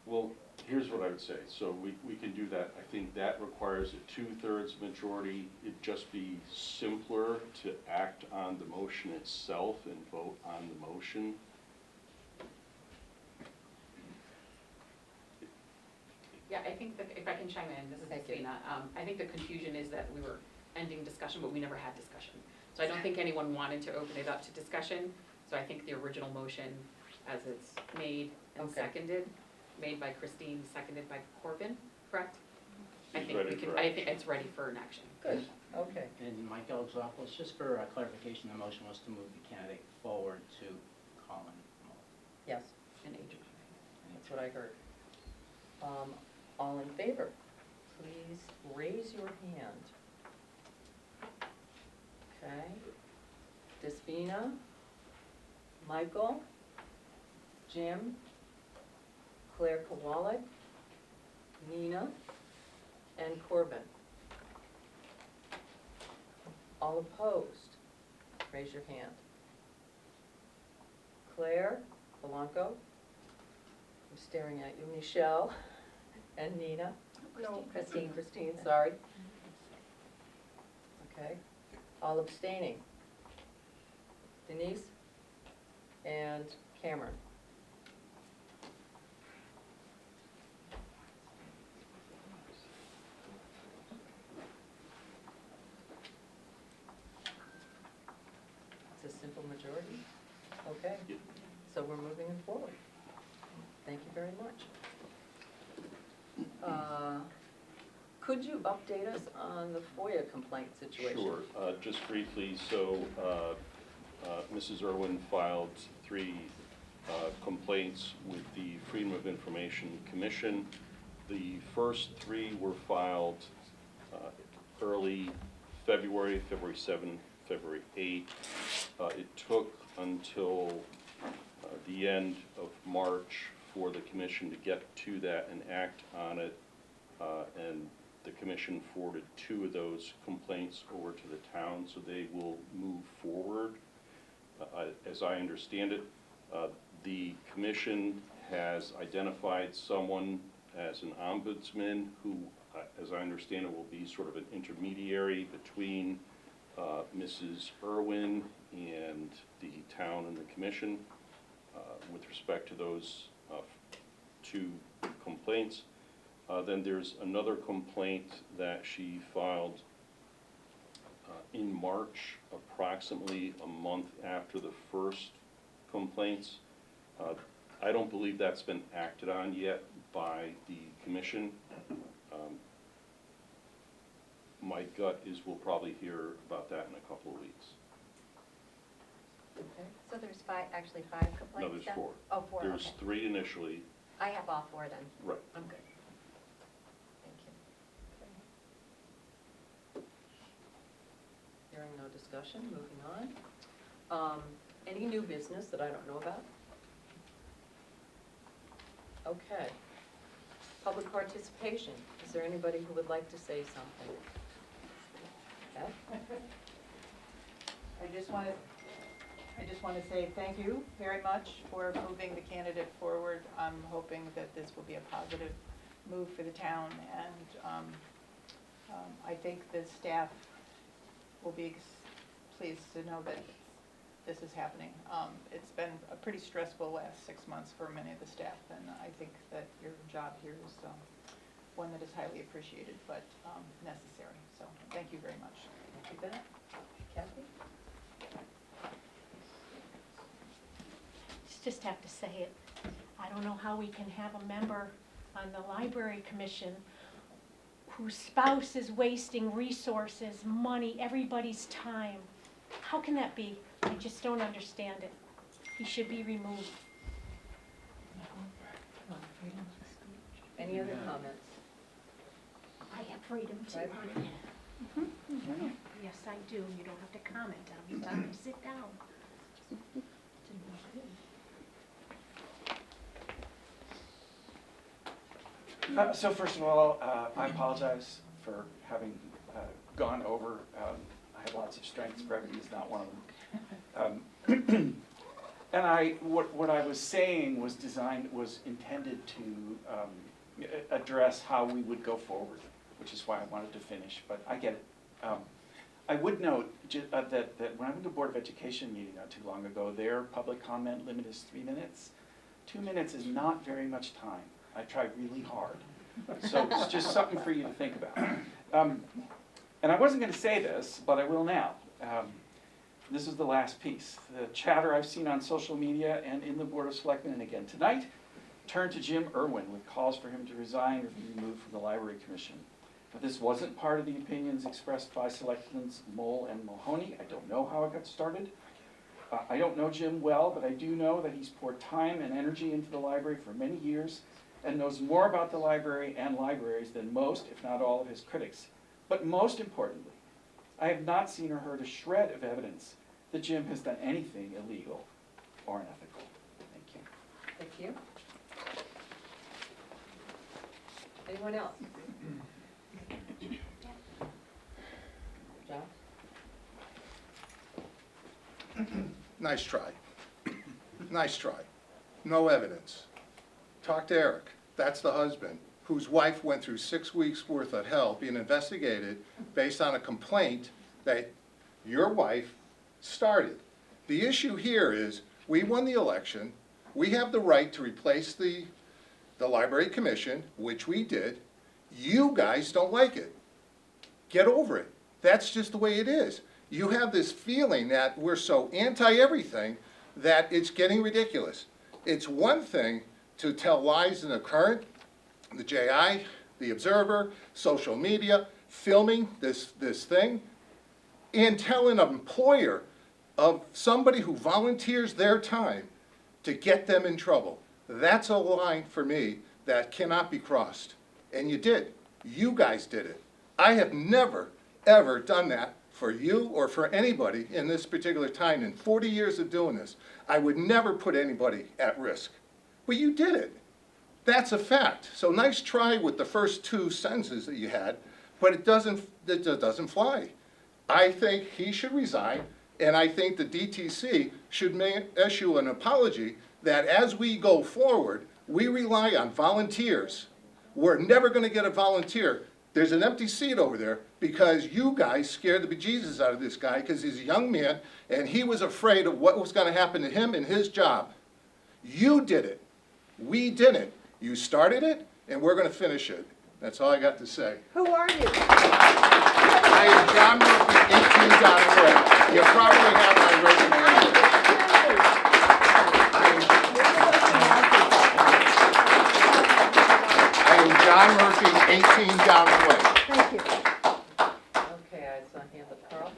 Well, Here's what I would say, so we can do that. I think that requires a 2/3 majority. It'd just be simpler to act on the motion itself and vote on the motion. Yeah, I think that, if I can chime in, this is Thank you. Christina, I think the confusion is that we were ending discussion, but we never had discussion. So I don't think anyone wanted to open it up to discussion, so I think the original motion, as it's made and Okay. seconded, made by Christine, seconded by Corbin, correct? I It's think ready we can, for I think it's ready for an action. Good, okay. And Mike Alexopoulos, just for clarification, the motion was to move the candidate forward to Colin Mull. Yes, And Adrian. that's what I heard. All in favor, please raise your hand. Okay. Despina, Michael, Jim, Claire Kowalik, Nina, and Corbin. All opposed, raise your hand. Claire, Polanco, I'm staring at you, Michelle, and Nina. No. Christine, sorry. Okay, all abstaining. Denise and Cameron. It's a simple majority. Okay, so we're moving it forward. Thank you very much. Could you update us on the FOIA complaint situation? Sure, just briefly, so Mrs. Irwin filed 3 complaints with the Freedom of Information Commission. The first 3 were filed early February, February 7, February 8. It took until the end of March for the commission to get to that and act on it, and the commission forwarded 2 of those complaints over to the town, so they will move forward. As I understand it, the commission has identified someone as an ombudsman who, as I understand it, will be sort of an intermediary between Mrs. Irwin and the town and the commission with respect to those 2 complaints. Then there's another complaint that she filed in March, approximately a month after the first complaints. I don't believe that's been acted on yet by the commission. My gut is we'll probably hear about that in a couple of weeks. Okay. So there's actually 5 complaints No, there's then? 4. Oh, 4, There's okay. 3 initially, I have all 4 then. right. I'm good. Thank you. Hearing no discussion, moving on. Any new business that I don't know about? Okay. Public participation. Is there anybody who would like to say something? Okay. I just want to say thank you very much for moving the candidate forward. I'm hoping that this will be a positive move for the town, and I think the staff will be pleased to know that this is happening. It's been a pretty stressful last 6 months for many of the staff, and I think that your job here is one that is highly appreciated, but necessary. So thank you very much. Thank you, Bennett. Kathy? Just have to say it. I don't know how we can have a member on the library commission whose spouse is wasting resources, money, everybody's time. How can that be? I just don't understand it. He should be removed. Any other comments? I have freedom to. Right. Yes, I do. You don't have to comment on me. Time to sit down. So first of all, I apologize for having gone over. I have lots of strengths, brevity is not one of them. And what I was saying was intended to address how we would go forward, which is why I wanted to finish, but I get it. I would note that when I went to Board of Education meeting not too long ago, their public comment limit is 3 minutes. 2 minutes is not very much time. I tried really hard. So it's just something for you to think about. And I wasn't going to say this, but I will now. This is the last piece. The chatter I've seen on social media and in the Board of Selectmen, and again tonight, turned to Jim Irwin with calls for him to resign or be removed from the Library Commission. But this wasn't part of the opinions expressed by Selectmen Mole and Mahoney. I don't know how it got started. I don't know Jim well, but I do know that he's poured time and energy into the library for many years and knows more about the library and libraries than most, if not all, of his critics. But most importantly, I have not seen or heard a shred of evidence that Jim has done anything illegal or unethical. Thank you. Thank you. Anyone else? John? Nice try. Nice try. No evidence. Talk to Eric. That's the husband whose wife went through 6 weeks' worth of hell being investigated based on a complaint that your wife started. The issue here is we won the election. We have the right to replace the Library Commission, which we did. You guys don't like it. Get over it. That's just the way it is. You have this feeling that we're so anti-everything that it's getting ridiculous. It's one thing to tell lies in the Current, the JI, the Observer, social media, filming this thing, and tell an employer of somebody who volunteers their time to get them in trouble. That's a line for me that cannot be crossed. And you did. You guys did it. I have never, ever done that for you or for anybody in this particular time. In 40 years of doing this, I would never put anybody at risk. But you did it. That's a fact. So nice try with the first 2 sentences that you had, but it doesn't fly. I think he should resign, and I think the DTC should issue an apology that as we go forward, we rely on volunteers. We're never going to get a volunteer. There's an empty seat over there because you guys scared the bejesus out of this guy because he's a young man and he was afraid of what was going to happen to him and his job. You did it. We didn't. You started it, and we're going to finish it. That's all I got to say. Who are you? I am John Murphy, 18 Donaway. You probably have my resume. I am John Murphy, 18 Donaway. Thank you. Okay, I saw a hand up. Carl?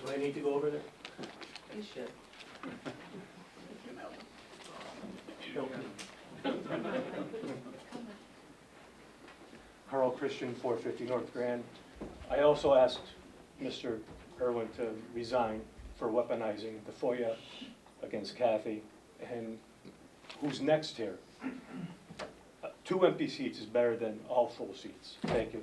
Do I need to go over there? You should. Carl Christian, 450 North Grand. I also asked Mr. Irwin to resign for weaponizing the FOIA against Kathy. And who's next here? 2 empty seats is better than all full seats. Thank you.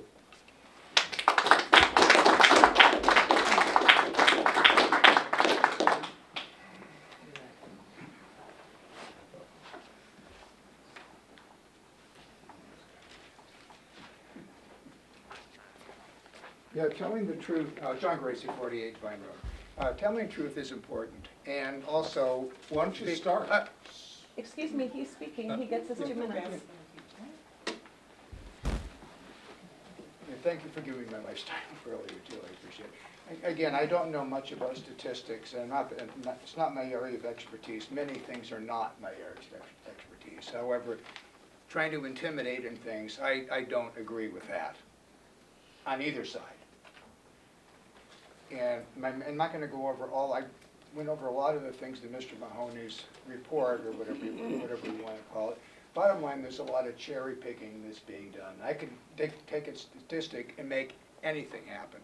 Yeah, telling the truth, John Gracie, 48 Vine Road. Telling the truth is important, and also, why don't you start? Excuse me, he's speaking, he gets his 2 minutes. Thank you for giving me my lifetime earlier, too, I appreciate it. Again, I don't know much about statistics, and it's not my area of expertise. Many things are not my area of expertise. However, trying to intimidate and things, I don't agree with that on either side. And I'm not going to go over all, I went over a lot of the things in Mr. Mahoney's report, or whatever you want to call it. Bottom line, there's a lot of cherry picking that's being done. I can take a statistic and make anything happen.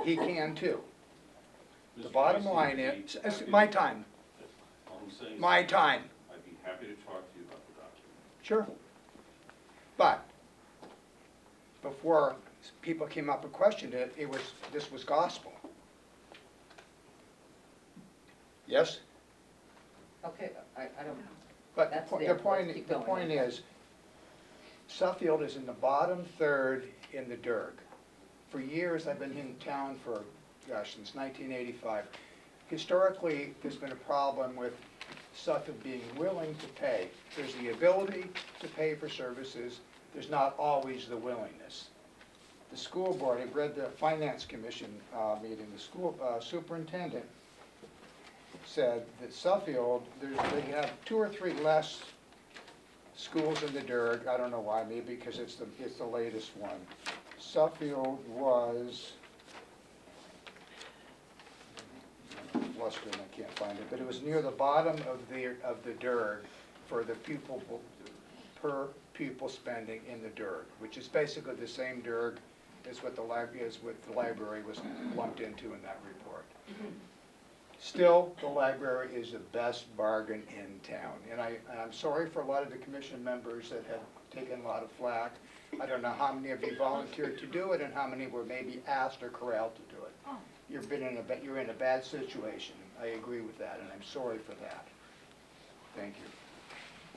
He can too. The bottom line is, my time. My time. I'd be happy to talk to you about the document. Sure. But before people came up and questioned it, this was gospel. Yes? Okay, I don't, But That's the there. point, Let's keep the going. point is, Suffield is in the bottom third in the DIRG. For years, I've been in town for, gosh, since 1985. Historically, there's been a problem with Suffield being willing to pay. There's the ability to pay for services, there's not always the willingness. The school board, I've read the finance commission meeting, the school superintendent said that Suffield, they have 2 or 3 less schools in the DIRG. I don't know why, maybe because it's the latest one. Suffield was, lost it, I can't find it, but it was near the bottom of the DIRG for the per pupil spending in the DIRG, which is basically the same DIRG as what the library was lumped into in that report. Still, the library is the best bargain in town. And I'm sorry for a lot of the commission members that have taken a lot of flack. I don't know how many of you volunteered to do it and how many were maybe asked or corralled to do it. You're in a bad situation. I agree with that, and I'm sorry for that. Thank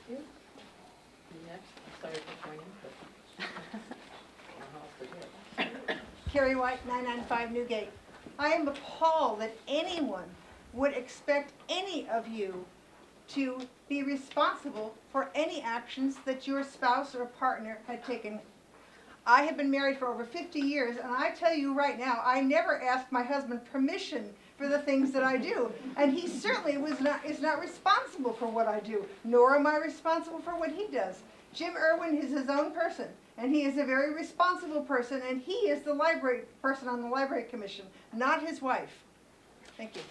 you. Next, sorry for pointing, but. Carrie White, 995 Newgate. I am appalled that anyone would expect any of you to be responsible for any actions that your spouse or partner had taken. I have been married for over 50 years, and I tell you right now, I never asked my husband permission for the things that I do. And he certainly is not responsible for what I do, nor am I responsible for what he does. Jim Irwin is his own person, and he is a very responsible person, and he is the library person on the library commission, not his wife. Thank you.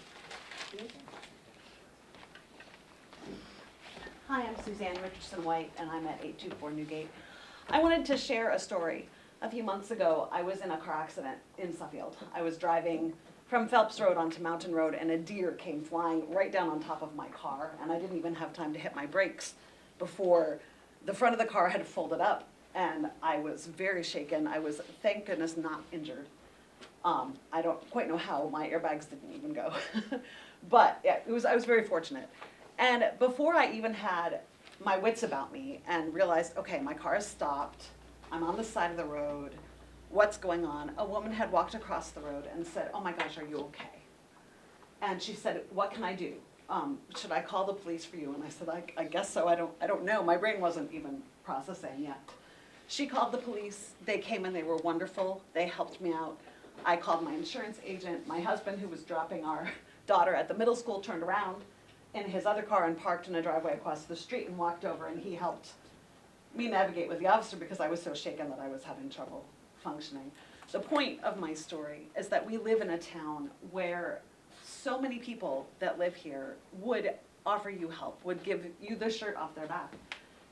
Hi, I'm Suzanne Richardson White, and I'm at 824 Newgate. I wanted to share a story. A few months ago, I was in a car accident in Suffield. I was driving from Phelps Road onto Mountain Road, and a deer came flying right down on top of my car, and I didn't even have time to hit my brakes before the front of the car had folded up, and I was very shaken. I was, thank goodness, not injured. I don't quite know how my airbags didn't even go, but yeah, I was very fortunate. And before I even had my wits about me and realized, okay, my car is stopped, I'm on the side of the road, what's going on? A woman had walked across the road and said, oh my gosh, are you okay? And she said, what can I do? Should I call the police for you? And I said, I guess so, I don't know. My brain wasn't even processing yet. She called the police, they came and they were wonderful, they helped me out. I called my insurance agent, my husband who was dropping our daughter at the middle school turned around in his other car and parked in a driveway across the street and walked over, and he helped me navigate with the officer because I was so shaken that I was having trouble functioning. The point of my story is that we live in a town where so many people that live here would offer you help, would give you the shirt off their back.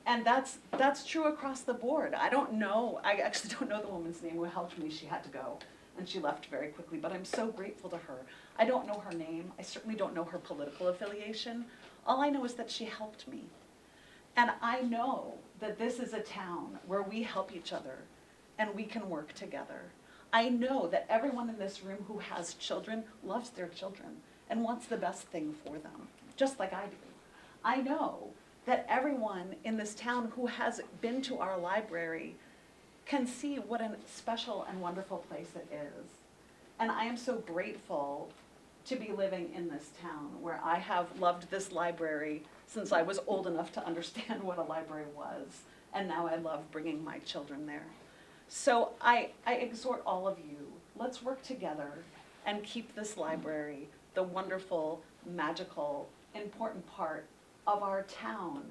And that's true across the board. I actually don't know the woman's name who helped me. She had to go, and she left very quickly, but I'm so grateful to her. I don't know her name. I certainly don't know her political affiliation. All I know is that she helped me. And I know that this is a town where we help each other and we can work together. I know that everyone in this room who has children loves their children and wants the best thing for them, just like I do. I know that everyone in this town who has been to our library can see what a special and wonderful place it is. And I am so grateful to be living in this town where I have loved this library since I was old enough to understand what a library was. And now I love bringing my children there. So I exhort all of you, let's work together and keep this library the wonderful, magical, important part of our town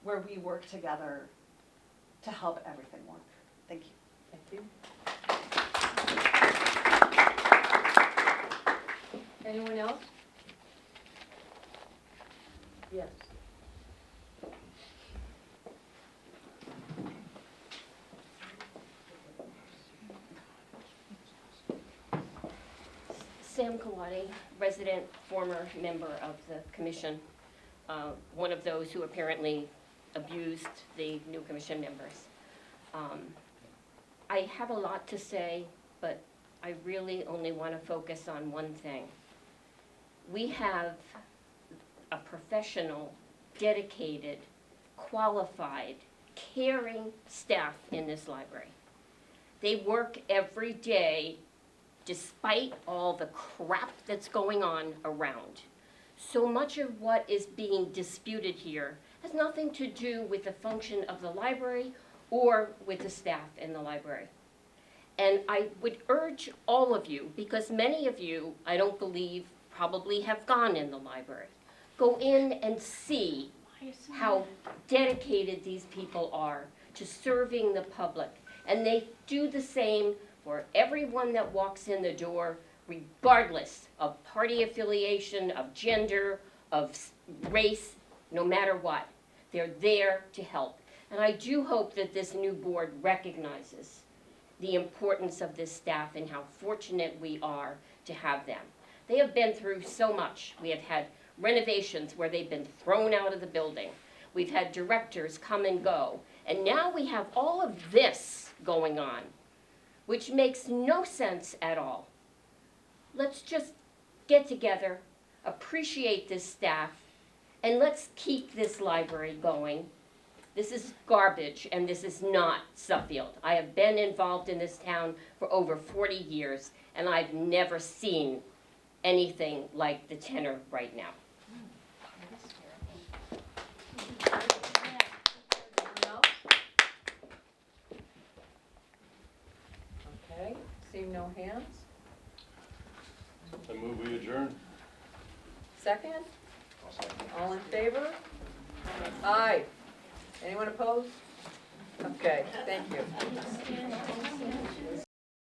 where we work together to help everything work. Thank you. Thank you. Anyone else? Yes. Sam Kalani, resident, former member of the commission, one of those who apparently abused the new commission members. I have a lot to say, but I really only want to focus on one thing. We have a professional, dedicated qualified, caring staff in this library. They work every day despite all the crap that's going on around. So much of what is being disputed here has nothing to do with the function of the library or with the staff in the library. And I would urge all of you, because many of you, I don't believe, probably have gone in the library, go in and see how dedicated these people are to serving the public. And they do the same for everyone that walks in the door, regardless of party affiliation, of gender, of race, no matter what. They're there to help. And I do hope that this new board recognizes the importance of this staff and how fortunate we are to have them. They have been through so much. We have had renovations where they've been thrown out of the building. We've had directors come and go. And now we have all of this going on, which makes no sense at all. Let's just get together, appreciate this staff, and let's keep this library going. This is garbage, and this is not Suffield. I have been involved in this town for over 40 years, and I've never seen anything like the tenor right now. Okay, seeing no hands. I move we adjourn. Second? All in favor? Aye. Anyone opposed? Okay, thank you.